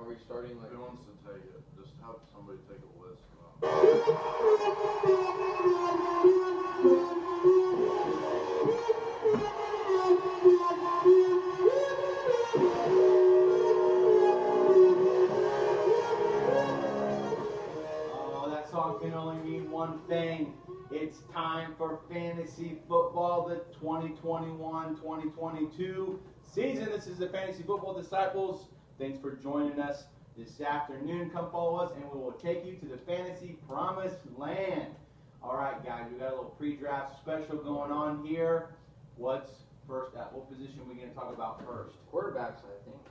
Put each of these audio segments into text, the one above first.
Are we starting like? Who wants to take it? Just have somebody take a list. Oh, that song can only mean one thing. It's time for fantasy football, the 2021-2022 season. This is the Fantasy Football Disciples. Thanks for joining us this afternoon. Come follow us and we will take you to the fantasy promised land. All right, guys, we got a little pre-draft special going on here. What's first at? What position are we going to talk about first? Quarterbacks, I think.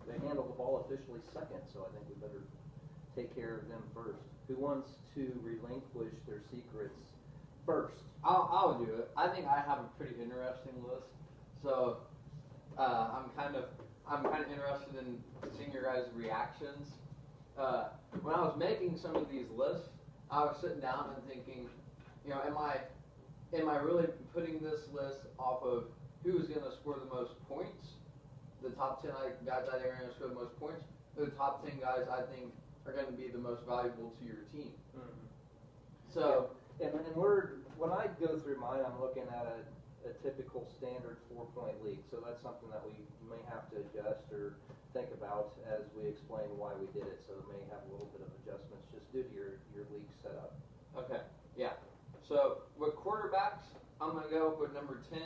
They handle the ball officially second, so I think we better take care of them first. Who wants to relinquish their secrets first? I'll do it. I think I have a pretty interesting list. So I'm kind of interested in seeing your guys' reactions. When I was making some of these lists, I was sitting down and thinking, you know, am I really putting this list off of who's going to score the most points? The top 10 guys I think are going to score the most points, or the top 10 guys I think are going to be the most valuable to your team. Mm-hmm. So, and when I go through mine, I'm looking at a typical standard 4-point league. So that's something that we may have to adjust or think about as we explain why we did it. So it may have a little bit of adjustments just due to your league setup. okay, yeah. So with quarterbacks, I'm going to go with number 10.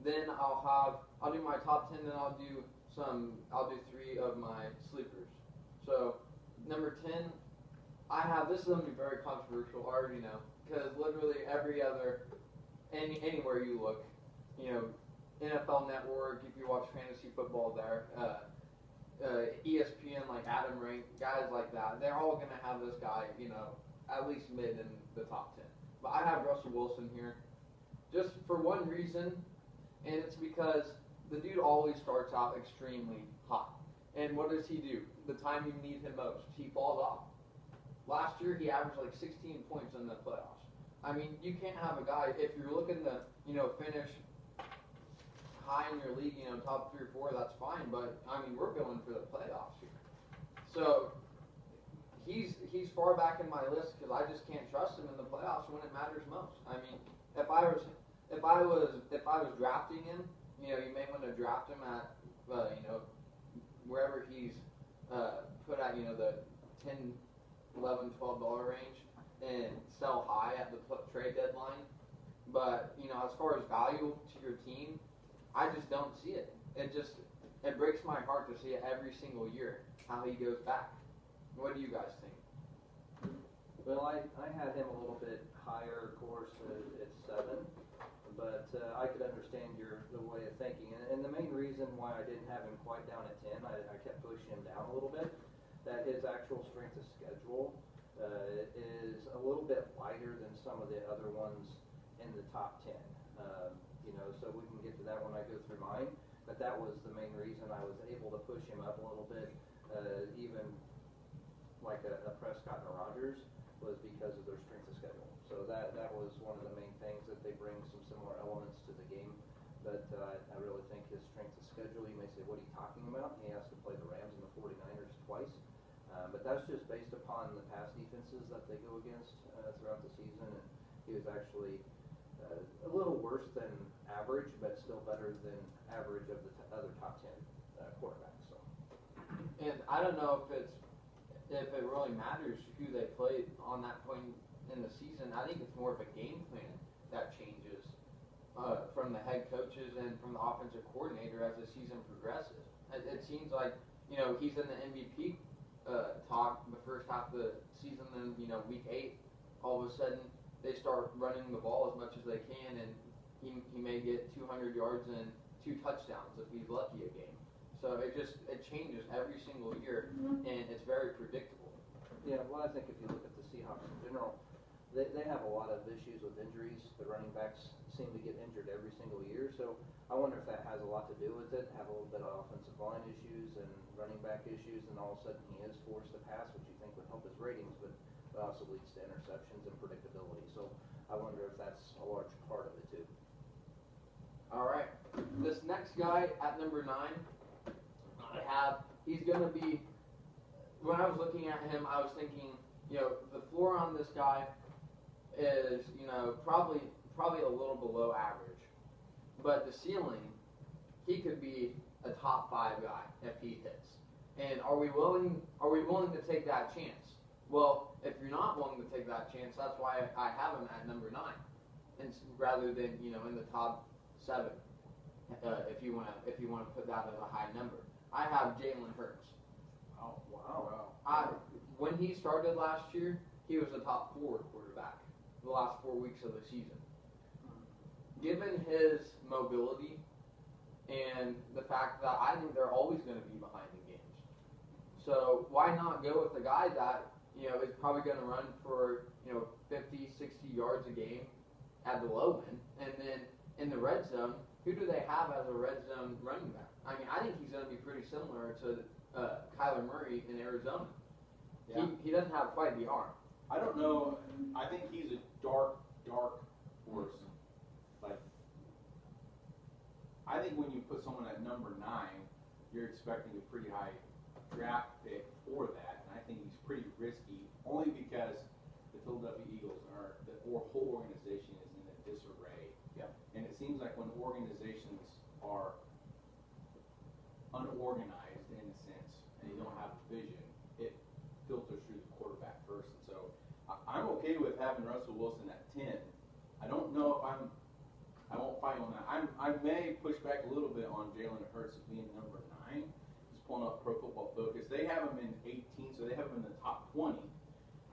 Then I'll do my top 10. Then I'll do 3 of my sleepers. So number 10, this is going to be very controversial, I already know, because literally anywhere you look, you know, NFL Network, if you watch fantasy football there, ESPN, like Adam Rank, guys like that, they're all going to have this guy, you know, at least mid in the top 10. But I have Russell Wilson here, just for one reason, and it's because the dude always starts out extremely hot. And what does he do? The time you need him most, he falls off. Last year, he averaged like 16 points in the playoffs. I mean, you can't have a guy, if you're looking to, you know, finish high in your league, you know, top 3 or 4, that's fine. But, I mean, we're going for the playoffs here. So, he's far back in my list because I just can't trust him in the playoffs when it matters most. I mean, if I was drafting him, you know, you may want to draft him at, you know, wherever he's put at, you know, the $10, $11, $12 range and sell high at the trade deadline. But, you know, as far as value to your team, I just don't see it. It breaks my heart to see it every single year, how he goes back. What do you guys think? Well, I had him a little bit higher, of course, at 7. But I could understand the way of thinking. And the main reason why I didn't have him quite down at 10, I kept pushing him down a little bit, that his actual strength of schedule is a little bit lighter than some of the other ones in the top 10. You know, so we can get to that when I go through mine. But that was the main reason I was able to push him up a little bit, even like a Prescott and a Rodgers, was because of their strength of schedule. So that was one of the main things, that they bring some similar elements to the game. But I really think his strength of schedule, you may say, what are you talking about? He has to play the Rams and the 49ers twice. But that's just based upon the pass defenses that they go against throughout the season. And he was actually a little worse than average, but still better than average of the other top 10 quarterbacks. So. And I don't know if it really matters who they play on that point in the season. I think it's more of a game plan that changes from the head coaches and from the offensive coordinator as the season progresses. It seems like, you know, he's in the MVP talk the first half of the season, then, you know, week 8, all of a sudden they start running the ball as much as they can, and he may get 200 yards and 2 touchdowns if he's lucky a game. So it changes every single year, and it's very predictable. Yeah, well, I think if you look at the Seahawks in general, they have a lot of issues with injuries. The running backs seem to get injured every single year, so I wonder if that has a lot to do with it. Have a little bit of offensive line issues and running back issues, and all of a sudden he is forced to pass, which you think would help his ratings, but it also leads to interceptions and predictability. So I wonder if that's a large part of it too. All right, this next guy at number 9, he's going to be when I was looking at him, I was thinking, the floor on this guy is, probably a little below average, but the ceiling, he could be a top 5 guy if he hits. And are we willing to take that chance? Well, if you're not willing to take that chance, that's why I have him at number 9, and rather than in the top 7. If you want to put that as a high number, I have Jalen Hurts. Oh wow! When he started last year, he was a top 4 quarterback the last 4 weeks of the season. Given his mobility and the fact that I think they're always going to be behind in games, so why not go with a guy that is probably going to run for 50, 60 yards a game at the low end, and then in the red zone, who do they have as a red zone running back? I mean, I think he's going to be pretty similar to Kyler Murray in Arizona. Yeah. He doesn't have quite the arm. I don't know. I think he's a dark horse. Like, I think when you put someone at number 9, you're expecting a pretty high draft pick for that, and I think he's pretty risky, only because the Philadelphia Eagles the whole organization is in a disarray. Yeah. And it seems like when organizations are unorganized in a sense, and you don't have a vision, it filters through the quarterback first. And so I'm okay with having Russell Wilson at 10. I don't know if I won't fight on that. I may push back a little bit on Jalen Hurts being number 9. Just pulling up Pro Football Focus. They have him in 18, so they have him in the top 20.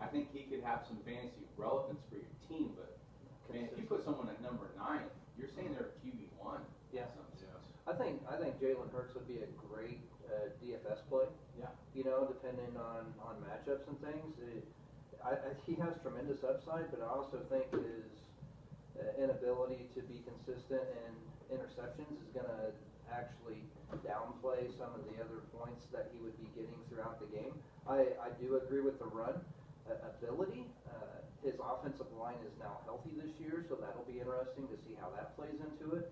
I think he could have some fantasy relevance for your team, but man, if you put someone at number 9, you're saying they're QB1. Yeah. Yes. I think Jalen Hurts would be a great DFS play. Yeah. Depending on matchups and things. He has tremendous upside, but I also think his inability to be consistent in interceptions is going to actually downplay some of the other points that he would be getting throughout the game. I do agree with the run ability. His offensive line is now healthy this year, so that'll be interesting to see how that plays into it.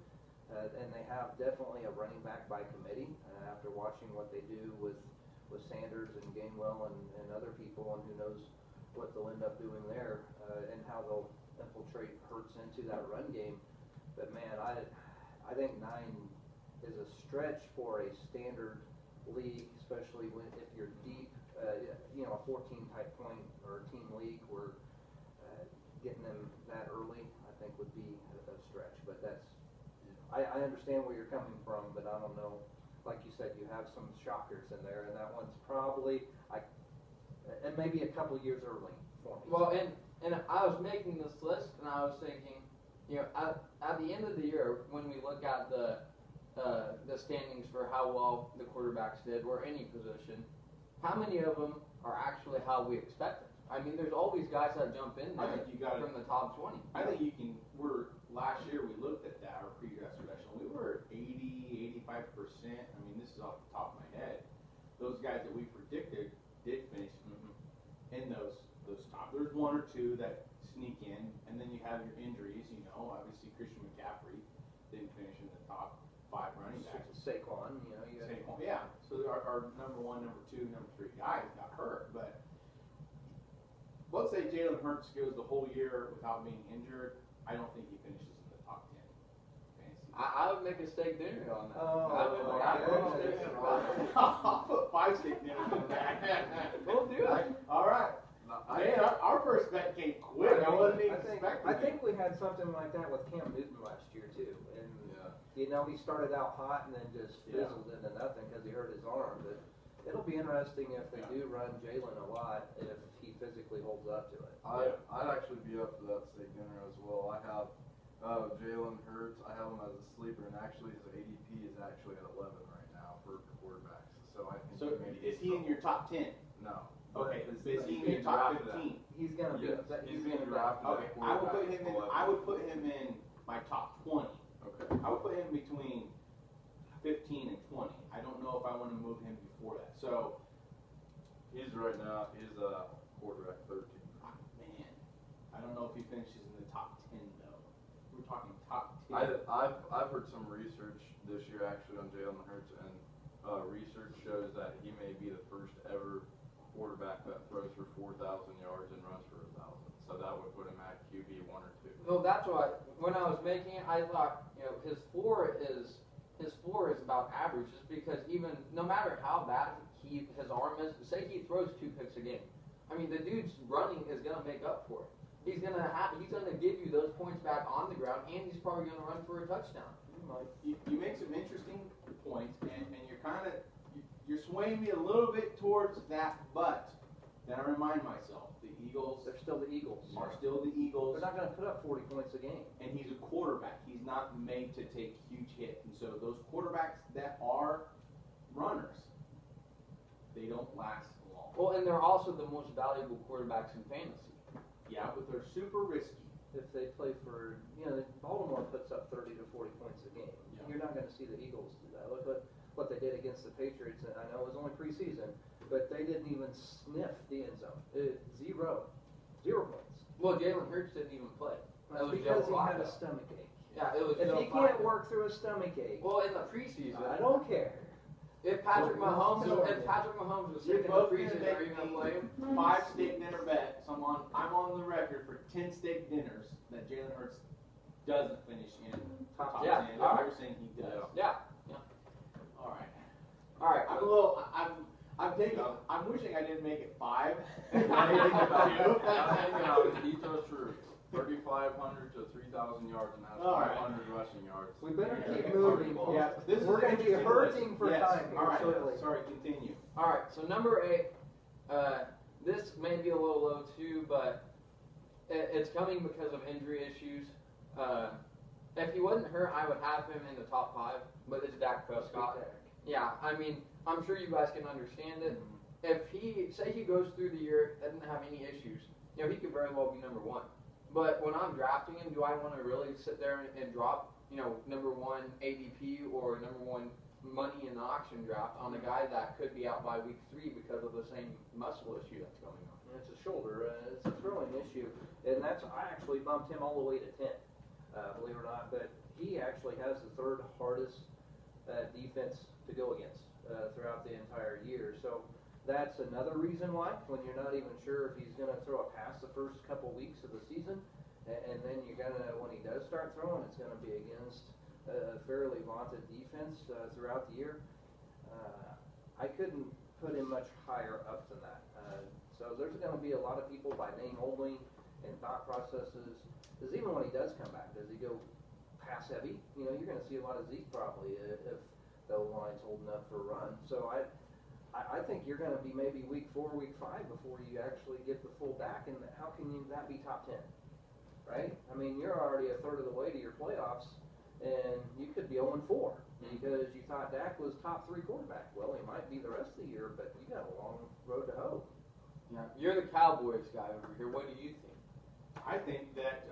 And they have definitely a running back by committee after watching what they do with Sanders and Gainwell and other people, and who knows what they'll end up doing there and how they'll infiltrate Hurts into that run game. But man, I think 9 is a stretch for a standard league, especially if you're deep, a 14 type point or team league where getting them that early, I think would be a stretch. But I understand where you're coming from, but I don't know. Like you said, you have some shockers in there, and that one's probably and maybe a couple years early for me. Well, and I was making this list, and I was thinking, at the end of the year, when we look at the standings for how well the quarterbacks did, or any position, how many of them are actually how we expected? I mean, there's always guys that jump in I there think you got from the top 20. I think you can. Last year we looked at that, our pre-draft special. We were 80, 85%. I mean, this is off the top of my head. Those guys that we predicted did finish in those top. There's 1 or 2 that sneak in, and then you have your injuries. Obviously Christian McCaffrey didn't finish in the top 5 running backs. Saquon, Saquon, yeah. So our number 1, number 2, number 3 guys got hurt, but let's say Jalen Hurts goes the whole year without being injured. I don't think he finishes in the top 10 fantasy. I would make a steak dinner on that. Oh, I would make a steak dinner on that. I'll put 5 steak dinners in that. We'll do it. All right. Man, our first bet came quick. I wasn't even expecting I think we had something like that with Cam Newton last year too, and he started out hot and then just fizzled into nothing because he hurt his arm. But it'll be interesting if they do run Jalen a lot, if he physically holds up to it. I'd actually be up for that steak dinner as well. I have Jalen Hurts. I have him as a sleeper, and actually his ADP is actually at 11 right now for quarterbacks. So I think. So is he in your top 10? No. Okay, But is he in your being top drafted 15? He's gonna be. Yes, he's being drafted. Okay, I would put him in. I would put him in my top 20. Okay. I would put him between 15 and 20. I don't know if I want to move him before that. So, He's right now. He's quarterback 13. man, I don't know if he finishes in the top 10 though. We're talking top 10. I've heard some research this year actually on Jalen Hurts, and research shows that he may be the first ever Well, that's what when I was making it, I thought his floor is about average, just because even no matter how bad his arm is, say he throws 2 picks a game. I mean, the dude's running is gonna make up for it. He's gonna give you those points back on the ground, and he's probably gonna run for a touchdown. You make some interesting points, and you're swaying me a little bit towards that, but then I remind myself, the Eagles They're still the Eagles. are still the Eagles. They're not going to put up 40 points a game. And he's a quarterback. He's not made to take huge hits. And so those quarterbacks that are runners, they don't last long. Well, and they're also the most valuable quarterbacks in fantasy. Yeah, but they're super risky. If they play for, Baltimore puts up 30 to 40 points a game. Yeah. You're not going to see the Eagles do that. Look at what they did against the Patriots. And I know it was only preseason, but they didn't even sniff the end zone. 0 points. Well, Jalen Hurts didn't even play. That was Because he Joe had a Flacco. stomach ache. Yeah, it was. If Joe he can't Flacco. work through a stomach ache, Well, in the preseason, I don't care. If Patrick Mahomes was You're sick in the both gonna preseason, are you make gonna me play him? 5 steak dinner bet. So I'm on the record for 10 steak dinners that Jalen Hurts doesn't finish in top 10. Yeah, all right. You're saying he does. Yeah. All right. All right. I'm wishing I didn't make it 5. He throws for 3,500 to 3,000 yards and has All right. 500 rushing yards. We better Yeah. keep moving. Yeah, this is We're going to be interesting hurting list. for Yes. time here All right. shortly. Sorry, continue. All right. So number 8. This may be a little low too, but it's coming because of injury issues. If he wasn't hurt, I would have him in the top 5. But it's Dak Prescott. Yeah. I mean, I'm sure you guys can understand it. If he goes through the year, doesn't have any issues, he could very well be number 1. But when I'm drafting him, do I want to really sit there and drop, number 1 ADP or number 1 money in the auction draft on a guy that could be out by week 3 because of the same muscle issue that's going on? It's a shoulder. It's a throwing issue, and I actually bumped him all the way to 10. Believe it or not, but he actually has the 3rd hardest defense to go against throughout the entire year. So that's another reason why, when you're not even sure if he's going to throw a pass the first couple weeks of the season, and then you're going to, when he does start throwing, it's going to be against a fairly vaunted defense throughout the year. I couldn't put him much higher up than that. So there's going to be a lot of people by name only and thought processes. Because even when he does come back, does he go pass heavy? You're going to see a lot of Zeke probably if the line's holding up for a run. So I think you're going to be maybe week 4, week 5 before you actually get the full back. And how can that be top 10? Right? I mean, you're already a third of the way to your playoffs, and you could be 0-4 because you thought Dak was top 3 quarterback. Well, he might be the rest of the year, but you got a long road to hoe. Yeah. You're the Cowboys guy over here. What do you think? I think that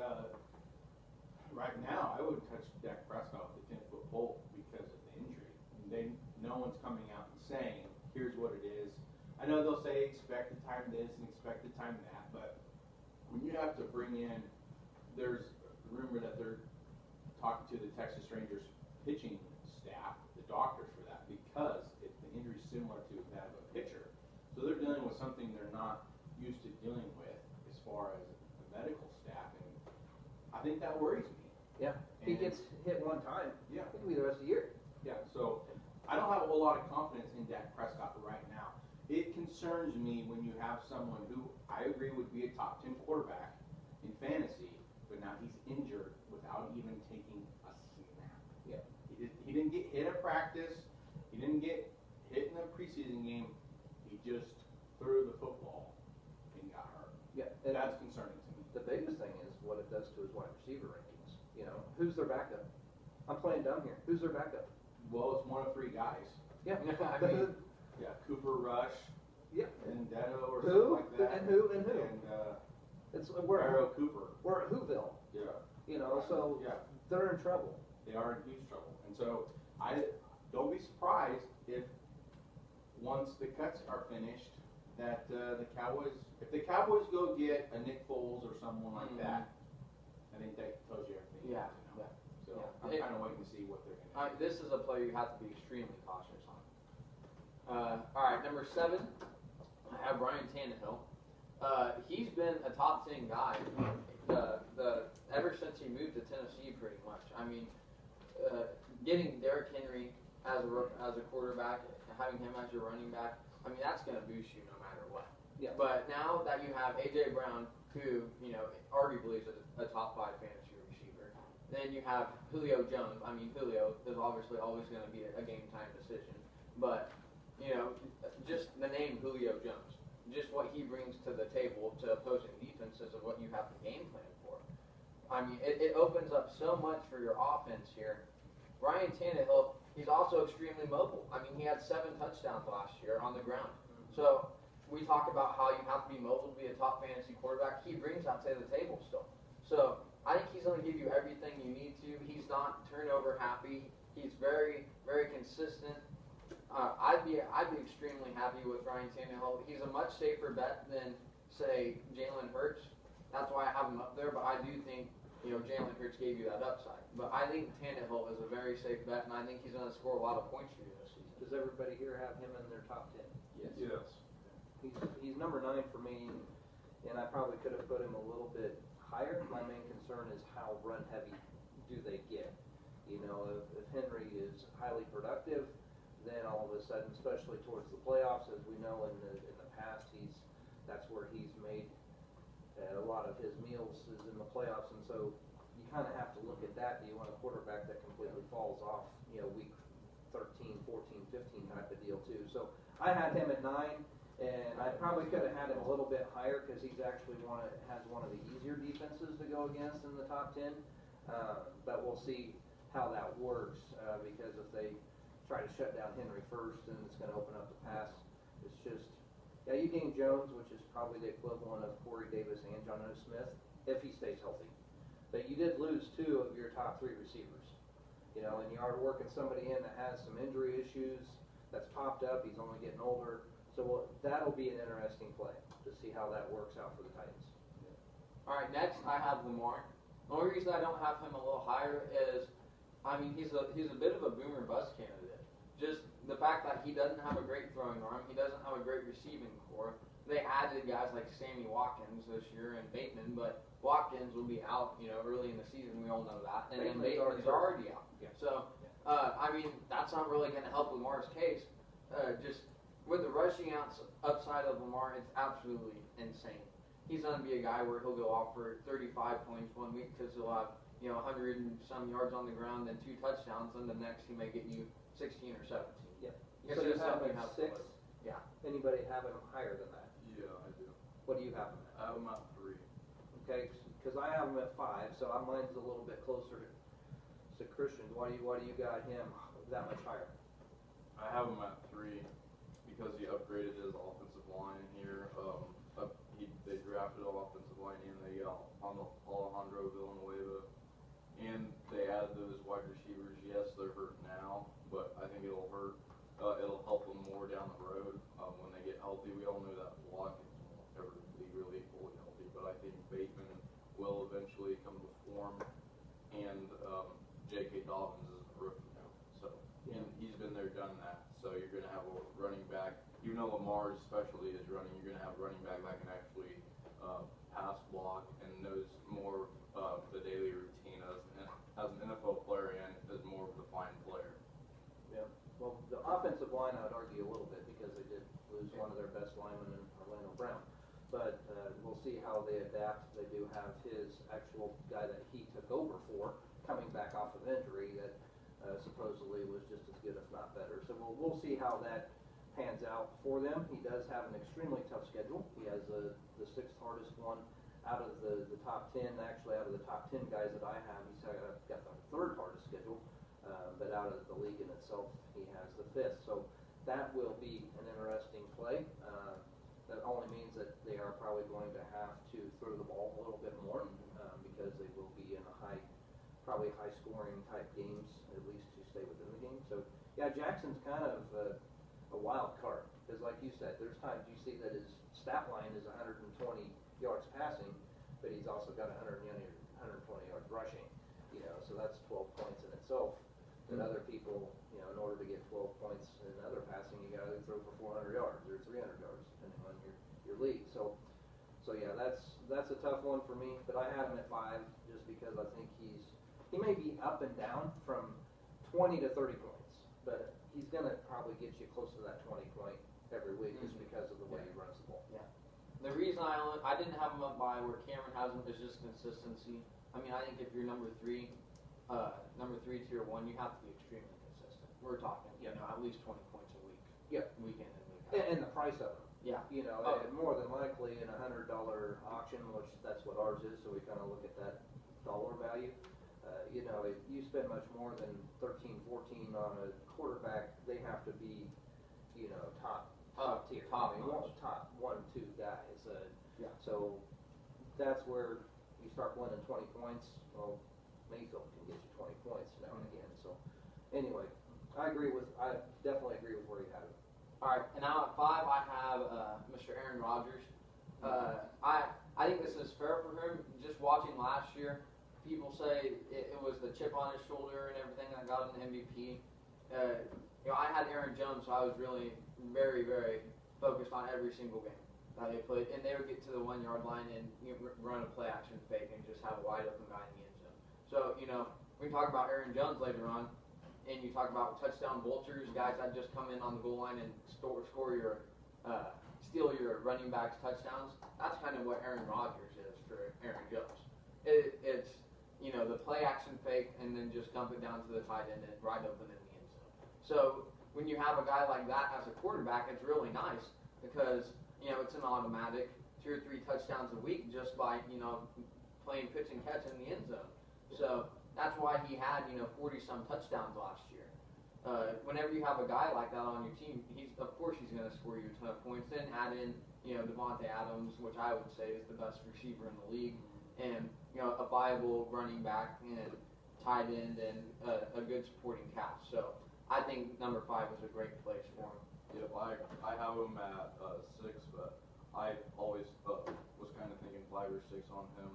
right now I wouldn't touch Dak Prescott with the 10-foot pole because of the injury. No one's coming out and saying, here's what it is. I know they'll say expect the time this and expect the time that, but when you have to bring in, there's a rumor that they're talking to the Texas Rangers pitching staff, the doctors for that, because the injury's similar to that of a pitcher. So they're dealing with something they're not used to dealing with as far as the medical staff, and I think that worries me. Yeah. If he gets hit one time, Yeah. it could be the rest of the year. Yeah, so I don't have a whole lot of confidence in Dak Prescott right now. It concerns me when you have someone who I agree would be a top 10 quarterback in fantasy, but now he's injured without even taking a snap. Yeah. He didn't get hit at practice. He didn't get hit in the preseason game. He just threw the football and got hurt. Yeah. And That's concerning to me. the biggest thing is what it does to his wide receiver rankings. Who's their backup? I'm playing dumb here. Who's their backup? Well, it's one of 3 guys. Yeah. I mean, Yeah, Cooper Rush, Yeah. Vendetto, or Who? something like that. And who? And It's Barrow Cooper. we're at Whoville. Yeah. So Yeah, they're in trouble. they are in huge trouble. And so I don't be surprised if once the cuts are finished that the Cowboys, if the Cowboys go get a Nick Foles or someone like that, I think that tells you everything you Yeah, need to know. So yeah. I'm kind of waiting to see what they're going to do. this is a player you have to be extremely cautious on. All right, number 7, I have Ryan Tannehill. He's been a top 10 guy ever since he moved to Tennessee, pretty much. I mean, getting Derrick Henry as a quarterback, having him as your running back, I mean, that's going to boost you no matter what. Yeah. But now that you have A.J. Brown, who, arguably is a top 5 fantasy receiver, then you have Julio Jones. I mean, Julio is obviously always going to be a game-time decision. But, just the name Julio Jones, just what he brings to the table to opposing defenses of what you have to game plan for. I mean, it opens up so much for your offense here. Ryan Tannehill, he's also extremely mobile. I mean, he had 7 touchdowns last year on the ground. So we talk about how you have to be mobile to be a top fantasy quarterback. He brings that to the table still. So I think he's going to give you everything you need to. He's not turnover happy. He's very, very consistent. I'd be extremely happy with Ryan Tannehill. He's a much safer bet than, say, Jalen Hurts. That's why I have him up there. But I do think, Jalen Hurts gave you that upside. But I think Tannehill is a very safe bet, and I think he's going to score a lot of points for you this season. Does everybody here have him in their top 10? Yes. He's number 9 for me, and I probably could have put him a little bit higher. My main concern is how run heavy do they get. If Henry is highly productive, then all of a sudden, especially towards the playoffs, as we know in the past, that's where he's made a lot of his meals is in the playoffs, and so you kind of have to look at that. Do you want a quarterback that completely falls off, week 13, 14, 15 type of deal too? So I had him at 9, and I probably could have had him a little bit higher because he's actually has one of the easier defenses to go against in the top 10. But we'll see how that works because if they try to shut down Henry first, then it's going to open up the pass. It's just, you gain Jones, which is probably the equivalent of Corey Davis and Jonnu Smith, if he stays healthy. But you did lose 2 of your top 3 receivers, and you are working somebody in that has some injury issues, that's popped up, he's only getting older. So that'll be an interesting play to see how that works out for the Titans. All right, next I have Lamar. The only reason I don't have him a little higher is, he's a bit of a boomer bust candidate. Just the fact that he doesn't have a great throwing arm, he doesn't have a great receiving core. They added guys like Sammy Watkins this year and Bateman, but Watkins will be out, early in the season. We all know that, and then Bateman's already out. Yeah. So, that's not really going to help Lamar's case. Just with the rushing upside of Lamar, it's absolutely insane. He's going to be a guy where he'll go off for 35 points one week because he'll have 100 and some yards on the ground and 2 touchdowns, and the next he may get you 16 or 17. Yeah. It's So you just have something him you have at to 6? look. Yeah. Anybody have him higher than that? Yeah, I do. What do you have him I at? have him at 3. Okay, because I have him at 5, so mine's a little bit closer to Christian's. Why do you got him that much higher? I have him at 3 because he upgraded his offensive line here. They drafted an offensive line and they got Alejandro Villanueva, and they added those wide receivers. Yes, they're hurt now, but I think it'll hurt. It'll help them more down the road when they get healthy. We all know that Watkins won't ever be really fully healthy, but I think Bateman will eventually come to form, and J.K. Dobbins is a rookie now, so he's been there, done that. So you're going to have a running back. Even though Lamar's specialty is running, you're going to have a running back that can actually pass block and knows more of the daily routine as an NFL player and is more of a defined player. Yeah. Well, the offensive line, I would argue a little bit because they did lose one of their best linemen in Orlando Brown. But we'll see how they adapt. They do have his actual guy that he took over for coming back off of injury that supposedly was just as good, if not better. So we'll see how that pans out for them. He does have an extremely tough schedule. He has the 6th hardest one out of the top 10. Actually, out of the top 10 guys that I have, he's got the 3rd hardest schedule. But out of the league in itself, he has the 5th. So that will be an interesting play. That only means that they are probably going to have to throw the ball a little bit more because they will be in probably high scoring type games, at least to stay within the game. So yeah, Jackson's kind of a wild card because, like you said, there's times you see that his stat line is 120 yards passing, but he's also got 120 yards rushing. So that's 12 points in itself. That other people, in order to get 12 points in other passing, you got to throw for 400 yards or 300 yards, depending on your league. So that's a tough one for me, but I had him at 5 just because I think he may be up and down from 20 to 30 points, but he's gonna probably get you close to that 20 point every week just because of the way he runs the ball. The reason I didn't have him up by where Cameron has him is just consistency. I mean, I think if you're number three tier 1, you have to be extremely consistent. We're talking, at least 20 points a week. Yep. Week in and week out. And the price of them. Yeah. And more than likely in a $100 auction, which that's what ours is, so we kind of look at that dollar value. If you spend much more than 13, 14 on a quarterback, they have to be, top tier. Top I mean, notch. top 1, 2 guys. Yeah. So that's where you start winning 20 points. Well, Mayfield can get you 20 points now and again. So anyway, I definitely agree with where you had it. All right, and now at 5, I have Mr. Aaron Rodgers. I think this is fair for him. Just watching last year, people say it was the chip on his shoulder and everything that got him the MVP. I had Aaron Jones, so I was really very, very focused on every single game that they played, and they would get to the 1 yard line and run a play action fake and just have a wide open guy in the end zone. So we talk about Aaron Jones later on, and you talk about touchdown vultures, guys that just come in on the goal line and steal your running backs touchdowns. That's kind of what Aaron Rodgers is for Aaron Jones. It's the play action fake and then just dump it down to the tight end and right open in the end zone. So when you have a guy like that as a quarterback, it's really nice because it's an automatic 2 or 3 touchdowns a week just by playing pitch and catch in the end zone. So that's why he had 40 some touchdowns last year. Whenever you have a guy like that on your team, of course he's going to score you a ton of points. Then add in Devontae Adams, which I would say is the best receiver in the league, and a viable running back and tight end and a good supporting cast. So I think number 5 was a great place for him. Yep, I have him at 6, but I always was kind of thinking 5 or 6 on him.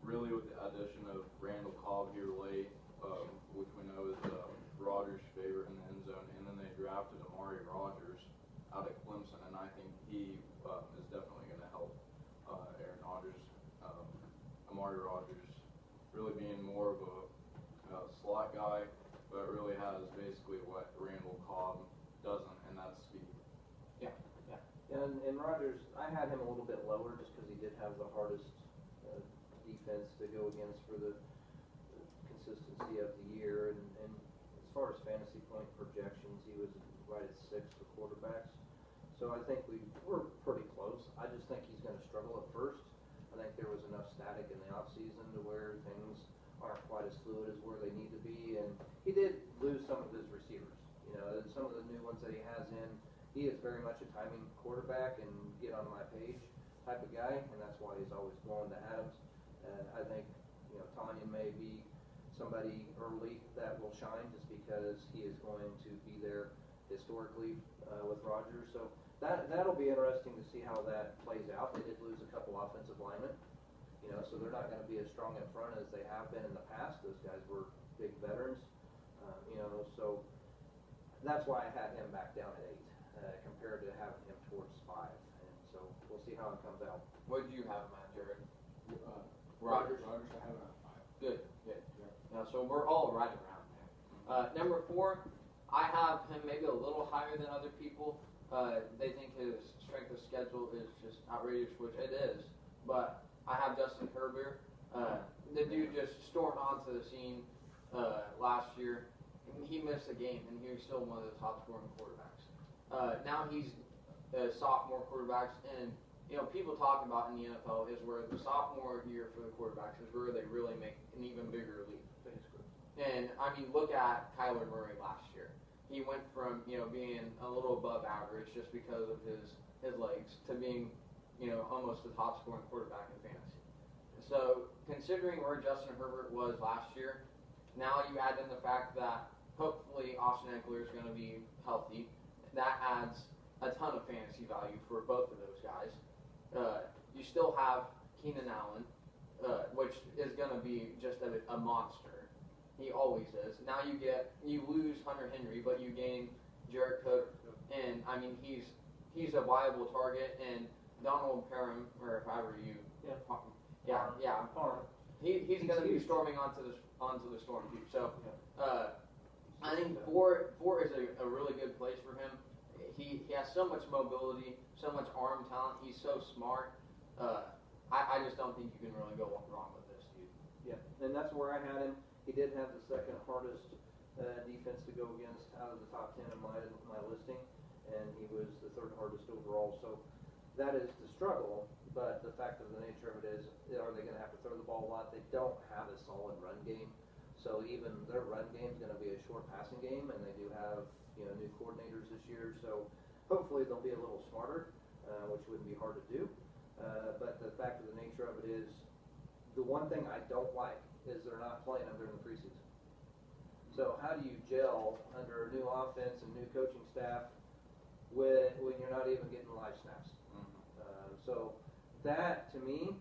Really, with the addition of Randall Cobb here late, which we know is Rodgers' favorite in the end zone, and then they drafted Amari Rodgers out at Clemson, and I think he is definitely going to help Aaron Rodgers. Amari Rodgers really being more of a slot guy, but really has basically what Randall Cobb doesn't, and that's speed. And Rodgers, I had him a little bit lower just because he did have the hardest defense to go against for the consistency of the year. And as far as fantasy point projections, he was right at 6 for quarterbacks. So I think we're pretty close. I just think he's going to struggle at first. I think there was enough static in the offseason to where things aren't quite as fluid as where they need to be. And he did lose some of his receivers. Some of the new ones that he has in, he is very much a timing quarterback and get on my page type of guy, and that's why he's always going to Adams. I think Tanya may be somebody early that will shine just because he is going to be there historically with Rodgers. So that'll be interesting to see how that plays out. They did lose a couple offensive linemen, so they're not going to be as strong in front as they have been in the past. Those guys were big veterans, so that's why I had him back down at 8 compared to having him towards 5. And so we'll see how it comes out. What did you have him at, Jared? Rodgers, I have it at 5. Good. So we're all right around there. Number 4, I have him maybe a little higher than other people. They think his strength of schedule is just outrageous, which it is. But I have Justin Herbert. The dude just stormed onto the scene last year. He missed a game, and he was still one of the top scoring quarterbacks. Now he's a sophomore quarterbacks, and people talk about in the NFL is where the sophomore year for the quarterbacks is where they really make an even bigger leap. And I mean, look at Kyler Murray last year. He went from being a little above average just because of his legs to being almost the top scoring quarterback in fantasy. So considering where Justin Herbert was last year, now you add in the fact that hopefully Austin Eckler is going to be healthy. That adds a ton of fantasy value for both of those guys. You still have Keenan Allen, which is going to be just a monster. He always is. Now you lose Hunter Henry, but you gain Jared Cook, and I mean he's a viable target. And Donald Parham, or however you. Yeah. Yeah. Parham. He's He's going to be huge. storming onto the storm team. So, I think four is a really good place for him. He has so much mobility, so much arm talent. He's so smart. I just don't think you can really go wrong with this dude. Yeah, and that's where I had him. He did have the second hardest defense to go against out of the top 10 in my listing, and he was the third hardest overall. So that is the struggle. But the fact of the nature of it is, are they going to have to throw the ball a lot? They don't have a solid run game. So even their run game is going to be a short passing game, and they do have new coordinators this year. So hopefully they'll be a little smarter, which wouldn't be hard to do. But the fact of the nature of it is, the one thing I don't like is they're not playing them during the preseason. So how do you gel under a new offense and new coaching staff when you're not even getting live snaps? So that, to me,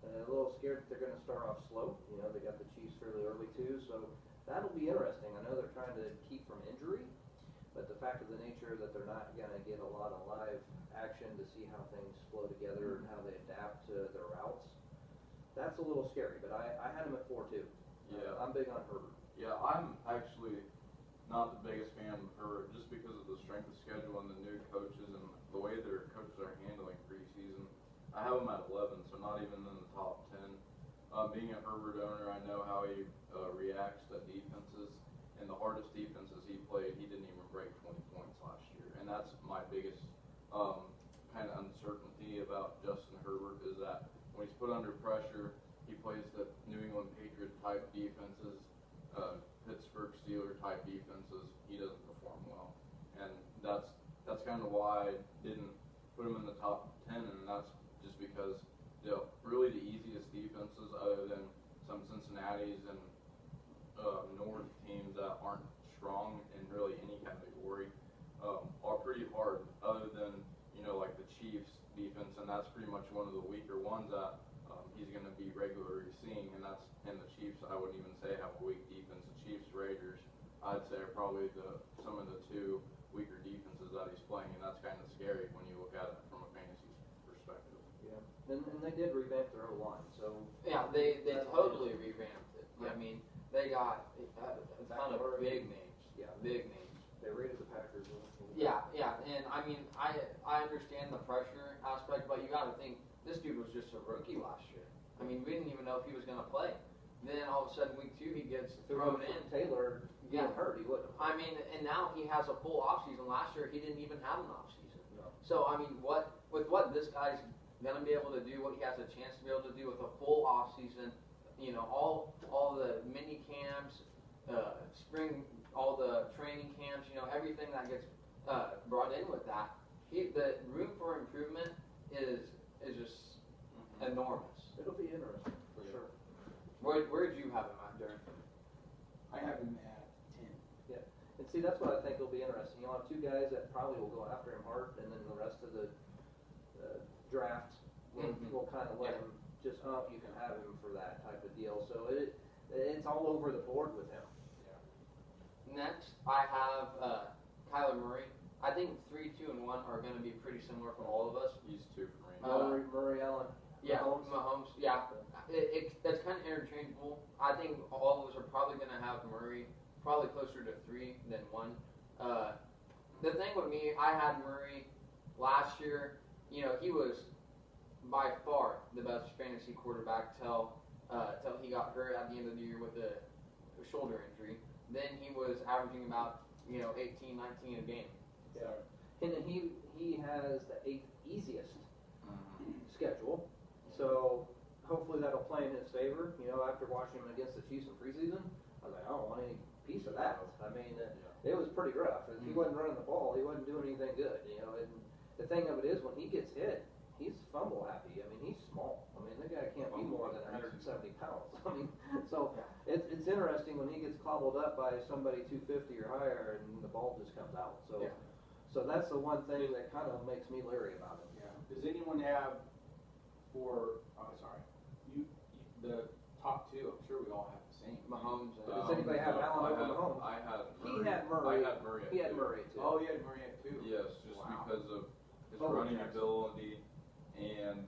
a little scared that they're going to start off slow. They got the Chiefs fairly early too, so that'll be interesting. I know they're trying to keep from injury, but the fact of the nature that they're not going to get a lot of live action to see how things flow together and how they adapt to their routes, that's a little scary. But I had them at 4 too. Yeah. I'm big on Herbert. Yeah, I'm actually not the biggest fan of her just because of the strength of schedule and the new coaches and the way their coaches are handling preseason. I have him at 11, so not even in the top 10. Being a Herbert owner, I know how he reacts to defenses, and the hardest defenses he played, he didn't even break 20 points last year, and that's my biggest kind of uncertainty about Justin Herbert is that when he's put under pressure, he plays the New England Patriot type defenses, Pittsburgh Steeler type defenses. He doesn't perform well, and that's kind of why I didn't put him in the top 10, and that's just because really the easiest defenses other than some Cincinnati's and North teams that aren't strong in really any category are pretty hard other than like the Chiefs defense, and that's pretty much one of the weaker ones that he's going to be regularly seeing, and the Chiefs I wouldn't even say have a weak defense. The Chiefs Raiders I'd say are probably some of the two weaker defenses that he's playing, and that's kind of scary when you look at it from a fantasy perspective. Yeah, and they did revamp their O-line, so Yeah, they That's totally revamped it. Yeah. I mean, they got a ton of big names. Yeah. Big names. they rated the Packers. Yeah, and I mean, I understand the pressure aspect, but you got to think this dude was just a rookie last year. I mean, we didn't even know if he was going to play. Then all of a sudden, week 2, he gets thrown in. Taylor Yeah. getting hurt, he wouldn't have. I mean, and now he has a full offseason. Last year, he didn't even have an offseason. No. So, I mean, what this guy's going to be able to do, what he has a chance to be able to do with a full offseason, all the mini camps, spring, all the training camps, everything that gets brought in with that, the room for improvement is just enormous. It'll be interesting, for sure. Where did you have him at, Darren? I have him at 10. And see, that's what I think will be interesting. You'll have two guys that probably will go after him hard, and then the rest of the draft will kind of let him just, you can have him for that type of deal. So it's all over the board with him. Next, I have Kyler Murray. I think 3, 2, and 1 are going to be pretty similar for all of us. He's 2 for me. Murray Allen. Yeah, Mahomes. Mahomes. Yeah, that's kind of interchangeable. I think all of us are probably going to have Murray probably closer to 3 than 1. The thing with me, I had Murray last year. He was by far the best fantasy quarterback till he got hurt at the end of the year with a shoulder injury. Then he was averaging about 18, 19 a game. Yeah. And then he has the 8th easiest schedule. So hopefully that'll play in his favor. After watching him against the Chiefs in preseason, I was like, I don't want any piece of that. I mean, it was pretty rough. If he wasn't running the ball, he wasn't doing anything good. And the thing of it is, when he gets hit, he's fumble happy. I mean, he's small. I mean, the guy can't be more than 170 pounds. I mean, so it's interesting when he gets cobbled up by somebody 250 or higher, and the ball just comes out. So, so that's the one thing that kind of makes me leery about him. Yeah. Does anyone have the top 2? I'm sure we all have the same. Mahomes. Does anybody have Allen over Mahomes? I had He Murray. had Murray. I had Murray. He had Murray too. Oh, you had Murray at 2. Yes, just Wow. because of his Oh, running Jackson. ability and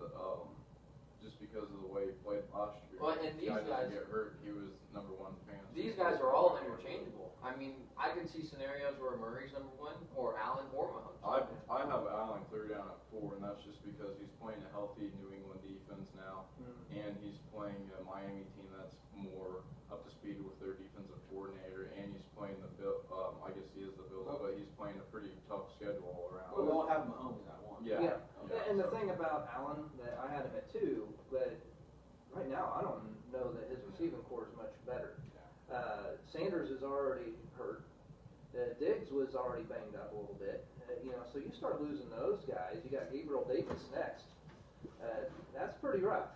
just because of the way he played last year, Well, and these guy guys, doesn't get hurt. He was number 1 fantasy. these guys are all interchangeable. I mean, I can see scenarios where Murray's number 1, or Allen, or Mahomes. I have Allen clear down at 4, and that's just because he's playing a healthy New England defense now, and he's playing a Miami team that's more up to speed with their defensive coordinator, and he's playing the Bill. I guess he is the Bills, but he's playing a pretty tough schedule all around. We all have Mahomes at 1. Yeah. And the so- thing about Allen, that I had him at 2, but right now I don't know that his receiving core is much better. Sanders is already hurt. Diggs was already banged up a little bit. So you start losing those guys. You got Gabriel Davis next. That's pretty rough.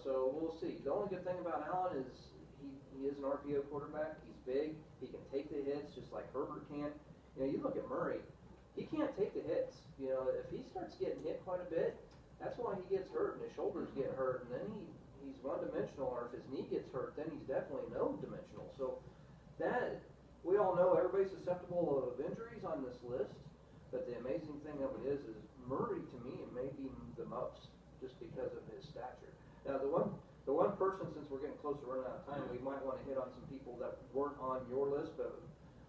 So we'll see. The only good thing about Allen is he is an RPO quarterback. He's big. He can take the hits just like Herbert can. You look at Murray. He can't take the hits. If he starts getting hit quite a bit, that's why he gets hurt and his shoulders get hurt, and then he's one-dimensional, or if his knee gets hurt, then he's definitely no-dimensional. So that, we all know everybody's susceptible of injuries on this list, but the amazing thing of it is Murray, to me, may be the most, just because of his stature. Now, the one person, since we're getting close to running out of time, we might want to hit on some people that weren't on your list, but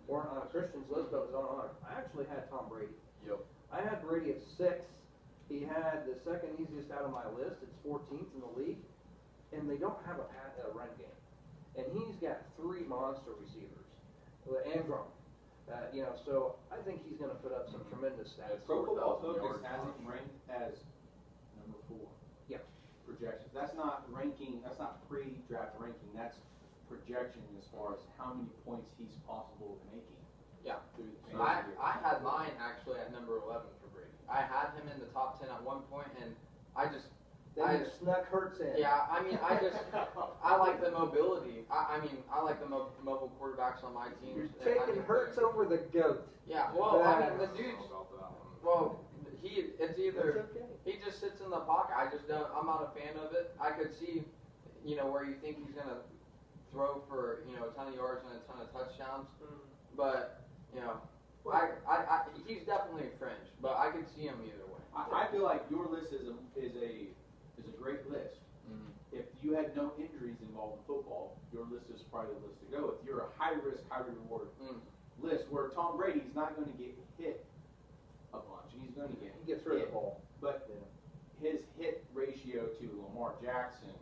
weren't on Christian's list, but was on ours. I actually had Tom Brady. Yep. I had Brady at 6. He had the second easiest out of my list. It's 14th in the league, and they don't have a run game. And he's got 3 monster receivers, and Gronk. So I think he's going to put up some tremendous stats. Pro Football 4,000 Focus yards. has him ranked as number 4. Yeah. Projections. That's not ranking. That's not pre-draft ranking. That's projection as far as how many points he's possible of making. Yeah. Through the So I fantasy year. had mine actually at number 11 for Brady. I had him in the top 10 at one point, and I just, Then you snuck Hurts in. yeah, I mean, I like the mobility. I like the mobile quarterbacks on my teams. You're taking Hurts over the GOAT. Yeah, well, I mean, the I don't dude's, know about that one. well, it's either, That's okay. he just sits in the pocket. I just don't, I'm not a fan of it. I could see, where you think he's going to throw for, a ton of yards and a ton of touchdowns, but, he's definitely a fringe, but I could see him either way. I feel like your list is a great list. If you had no injuries involved in football, your list is probably the list to go with. You're a high risk, high reward list where Tom Brady's not going to get hit a bunch. He's going to get He gets rid of hit. the ball. But his hit ratio to Lamar Jackson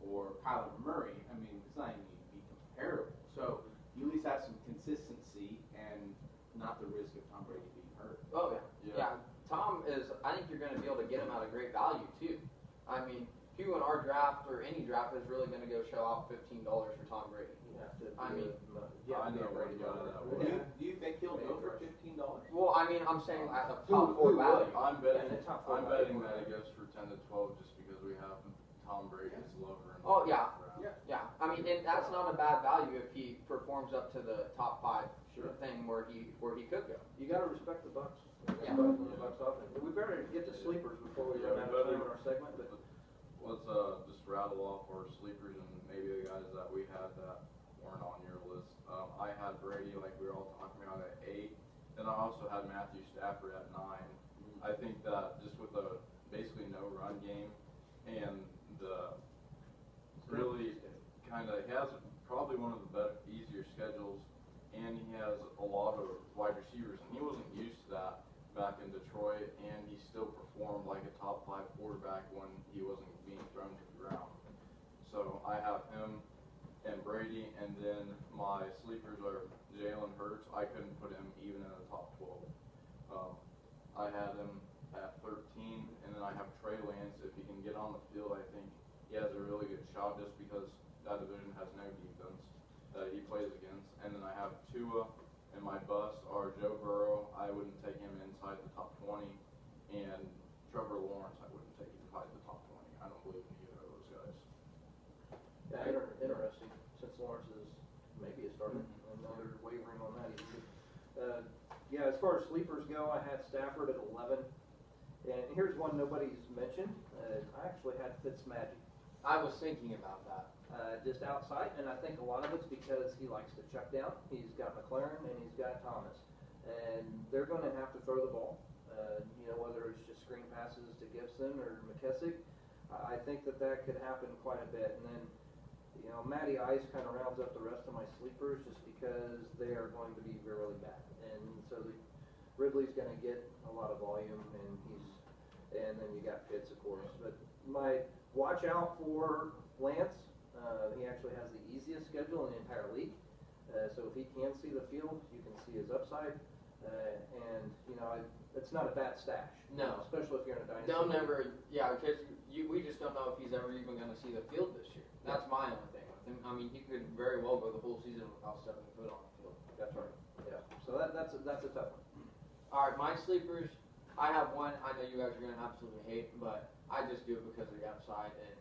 or Kyler Murray, I mean, it's not even going to be comparable. So you at least have some consistency and not the risk of Tom Brady being hurt. Oh, Yeah. yeah. Tom is, I think you're going to be able to get him at a great value, too. I mean, who in our draft or any draft is really going to go shell out $15 for Tom Brady? You have to I mean, I know where you got it at. Do you think he'll go for $15? Well, I mean, I'm saying at the Who top 4 would? value. I'm betting. Yeah, the top 4 I'm value. betting that it goes for 10 to 12 just because we have Tom Brady's lover. in the Oh, yeah. draft. Yeah, I mean, and that's not a bad value if he performs up to the top 5 thing where he could go. You got to respect the Bucks. Yeah. The Bucks offense. We better get to sleepers before we Yeah, run out we of time better. in our segment. But Let's just rattle off our sleepers and maybe the guys that we had that weren't on your list. I had Brady, like we were all talking about, at 8. Then I also had Matthew Stafford at 9. I think that just with the basically no run game and the really kind of, he has probably one of the better, easier schedules, and he has a lot of wide receivers, and he wasn't used to that back in Detroit, and he still performed like a top 5 quarterback when he wasn't being thrown to the ground. So I have him and Brady, and then my sleepers are Jalen Hurts. I couldn't put him even in the top 12. I had him at 13, and then I have Trey Lance. If he can get on the field, I think he has a really good shot just because that division has no defense that he plays against. And then I have Tua, and my busts are Joe Burrow. I wouldn't take him inside the top 20, and Trevor Lawrence I wouldn't take inside the top 20. I don't believe in either of those guys. yeah, interesting. Since Lawrence is maybe a starter, and they're wavering on that. Yeah, as far as sleepers go, I had Stafford at 11. And here's one nobody's mentioned. I actually had Fitzmagic. I was thinking about that. Just outside, and I think a lot of it's because he likes to check down. He's got McLaren and he's got Thomas, and they're going to have to throw the ball. Whether it's just screen passes to Gibson Wilson or McKissick, I think that could happen quite a bit. And then, Matty Ice kind of rounds up the rest of my sleepers just because they are going to be really bad. And so Ridley's going to get a lot of volume, and then you got Pitts, of course. But my watch out for Lance. He actually has the easiest schedule in the entire league. So if he can see the field, you can see his upside. And it's not a bad stash. No. Especially if you're in a dynasty. Don't ever, because we just don't know if he's ever even going to see the field this year. That's my only thing with him. I mean, he could very well go the whole season without stepping foot on the field. That's right. Yeah. So that's a tough one. All right, my sleepers. I have one I know you guys are going to absolutely hate, but I just do it because of the upside. And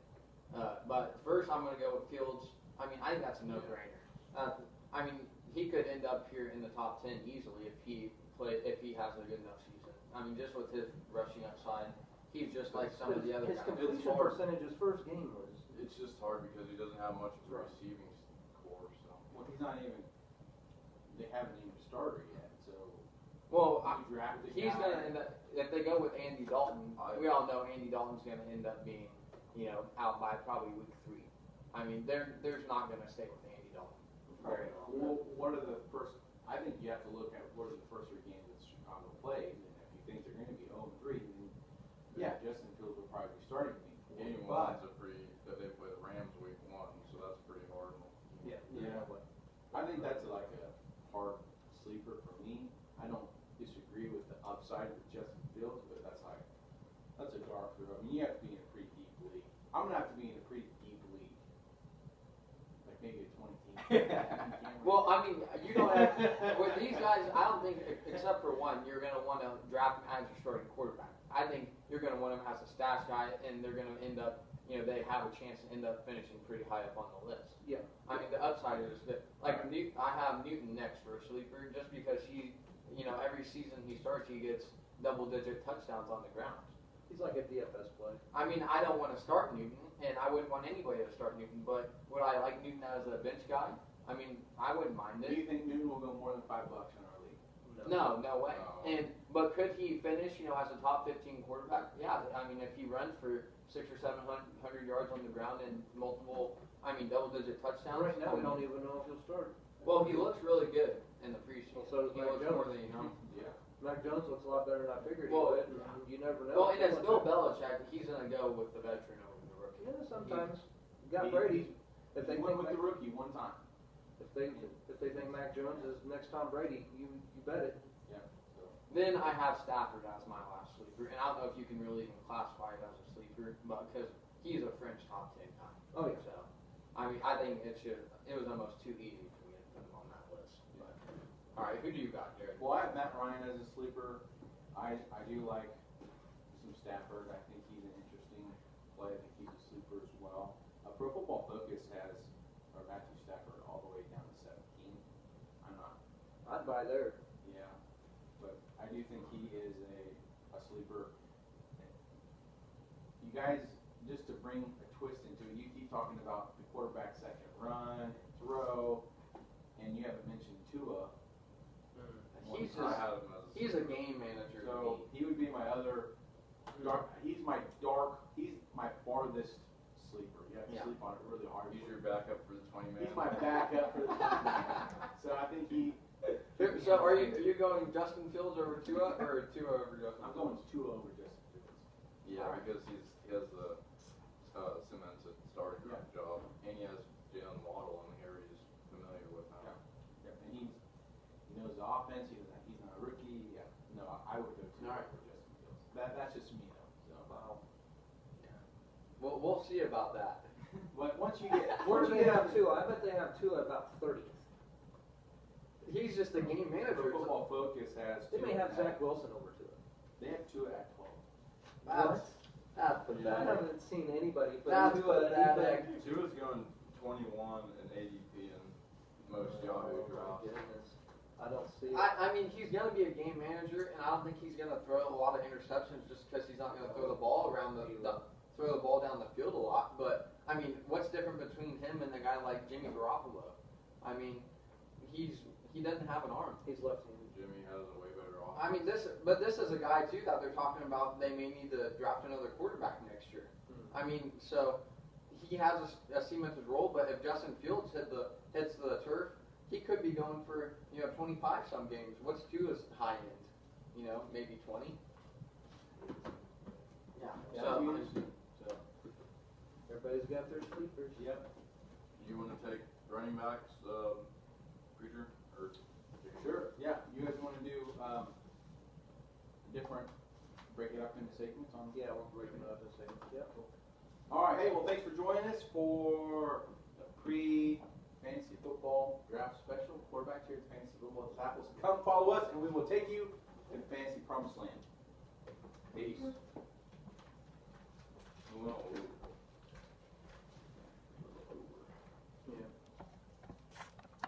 but first, I'm going to go with Fields. I mean, I think that's a no-brainer. I mean, he could end up here in the top 10 easily if he has a good enough season. I mean, just with his rushing upside, he's just like some of the other His guys. completion percentage his first game was. It's just hard because he doesn't have much of a receiving core. So. Well, he's not even. They haven't even started yet, so. Well, you drafted a he's guy. going to end up, if they go with Andy Dalton, we all know Andy Dalton's going to end up being, out by probably week 3. I mean, there's not going to stay with Andy Dalton very long. Well, what are the first? I think you have to look at what are the first 3 games that Chicago plays, and if you think they're going to be 0-3, then Justin Fields will probably be starting Game week 4. one's that they play the Rams week 1, so that's pretty hard. Yeah. I think that's like a hard sleeper for me. I don't disagree with the upside with Justin Fields, but that's a dark throw. I mean, you have to be in a pretty deep league. I'm gonna have to be in a pretty deep league, like maybe a 20 team. Well, I mean, you don't have, with these guys, I don't think, except for one, you're going to want to draft him as your starting quarterback. I think you're going to want him as a stash guy, and they're going to end up, they have a chance to end up finishing pretty high up on the list. Yeah. I mean, the upside is that, I have Newton next for a sleeper, just because he, every season he starts, he gets double-digit touchdowns on the ground. He's like a DFS play. I mean, I don't want to start Newton, and I wouldn't want anybody to start Newton, but would I like Newton as a bench guy? I mean, I wouldn't mind Do it. you think Newton will go more than $5 in our league? No way. No. But could he finish, as a top 15 quarterback? Yeah, I mean, if he runs for 600 or 700 yards on the ground and multiple, double-digit touchdowns. Right now, we don't even know if he'll start. Well, he looks really good in the preseason. Well, so does he Mac looks Jones. more than you know. Yeah. Mac Jones looks a lot better than I figured he Well, would. You never know. Well, and as Bill Belichick, he's going to go with the veteran over the rookie. Yeah, sometimes. You got He- Brady. If they He think went with Mac, the rookie one time. if they think Mac Jones is next Tom Brady, you bet it. Yeah. So. Then I have Stafford as my last sleeper, and I don't know if you can really even classify it as a sleeper, but because he's a French top 10 guy. Oh, yeah. So, I mean, I think it was almost too easy for me to put him on that list. But, all right, who do you got, Jared? Well, I have Matt Ryan as a sleeper. I do like some Stafford. I think he's an interesting play. I think he's a sleeper as well. Pro Football Focus has Matthew Stafford all the way down to 17. I'm not. I'd buy there. Yeah, but I do think he is a sleeper. You guys, just to bring a twist into it, you keep talking about the quarterbacks that can run, throw, and you haven't mentioned Tua. He's I just, had him as he's a game manager. So he would be my other he's my farthest sleeper. You have to sleep on it really hard. he's your backup for the 20 minutes. He's my backup for the So I think he. So are you going Justin Fields over Tua or Tua over Justin? I'm going Tua over Justin Fields. Yeah, because he has the cemented starting job, and he has Jalen Waddle in here. He's familiar with him. Yeah, and he knows the offense. He's not a rookie. Yeah, no, I would go Tua over Justin Fields. That's just me though. So. Wow. Well, we'll see about that. But once you get Where do they have two? I bet they have two at about 30th. He's just a game manager. Pro Football Focus has. They may Tua have at- Zach Wilson over to it. They have Tua at 12. That's I pathetic. haven't seen anybody put That's Tua pathetic. Tua's going 21 in ADP in most Yahoo Oh my drafts. goodness. I don't see it. I mean, he's going to be a game manager, and I don't think he's going to throw a lot of interceptions just because he's not going to throw the ball around throw the ball down the field a lot. But I mean, what's different between him and a guy like Jimmy Garoppolo? I mean, he doesn't have an arm. He's left-handed. Jimmy has a way better offense. I mean, this is a guy too that they're talking about. They may need to draft another quarterback next year. I mean, so he has a cemented role. But if Justin Fields hits the turf, he could be going for 25 some games. What's Tua's high end? Maybe 20. Yeah. Yeah, So, that'd be interesting. So, Everybody's got their sleepers. yep. You want to take running backs, Preacher? Or Sure. Yeah. You guys want to do different, break it up into segments on? Yeah, we'll break it up in segments. Yeah. All right. Hey, well, thanks for joining us for the pre-fantasy football draft special. Quarterbacks here at the Fantasy Football Disciples. Come follow us, and we will take you to the fantasy promised land. Peace. Well,